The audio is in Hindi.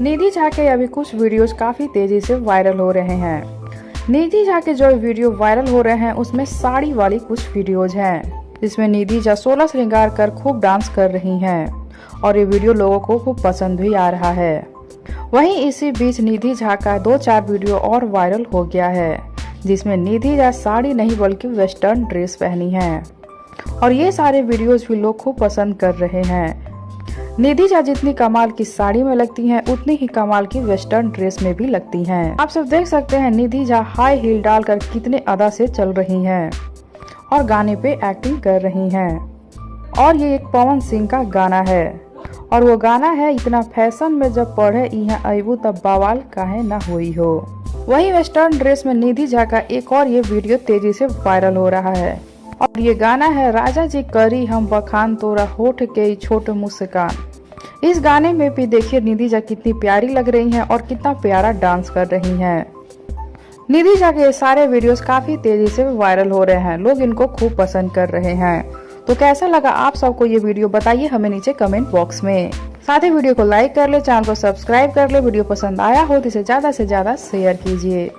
निधि झा के अभी कुछ वीडियोस काफी तेजी से वायरल हो रहे हैं। निधि झा के जो वीडियो वायरल हो रहे हैं उसमें साड़ी वाली कुछ वीडियोज हैं, जिसमें निधि झा 16 श्रृंगार कर खूब डांस कर रही हैं और ये वीडियो लोगों को खूब पसंद भी आ रहा है। वहीं इसी बीच निधि झा का 2-4 वीडियो और वायरल हो गया है, जिसमें निधि झा साड़ी नहीं बल्कि वेस्टर्न ड्रेस पहनी है और ये सारे वीडियोज भी लोग खूब पसंद कर रहे हैं। निधि झा जितनी कमाल की साड़ी में लगती हैं, उतनी ही कमाल की वेस्टर्न ड्रेस में भी लगती हैं। आप सब देख सकते हैं निधि झा हाई हील डालकर कितने अदा से चल रही हैं और गाने पे एक्टिंग कर रही हैं। और ये एक पवन सिंह का गाना है और वो गाना है, इतना फैशन में जब पढ़े यहाँ अबू तब बवाल काहे ना हुई हो। वही वेस्टर्न ड्रेस में निधि झा का एक और ये वीडियो तेजी से वायरल हो रहा है और ये गाना है, राजा जी करी हम बखान तोरा होठ के छोट मुस्कान। इस गाने में भी देखिए निधि झा कितनी प्यारी लग रही हैं और कितना प्यारा डांस कर रही हैं। निधि झा के सारे वीडियोस काफी तेजी से वायरल हो रहे हैं, लोग इनको खूब पसंद कर रहे हैं। तो कैसा लगा आप सबको ये वीडियो, बताइए हमें नीचे कमेंट बॉक्स में। साथ ही वीडियो को लाइक कर ले, चैनल को सब्सक्राइब कर ले। वीडियो पसंद आया हो तो इसे ज्यादा से ज्यादा शेयर कीजिए।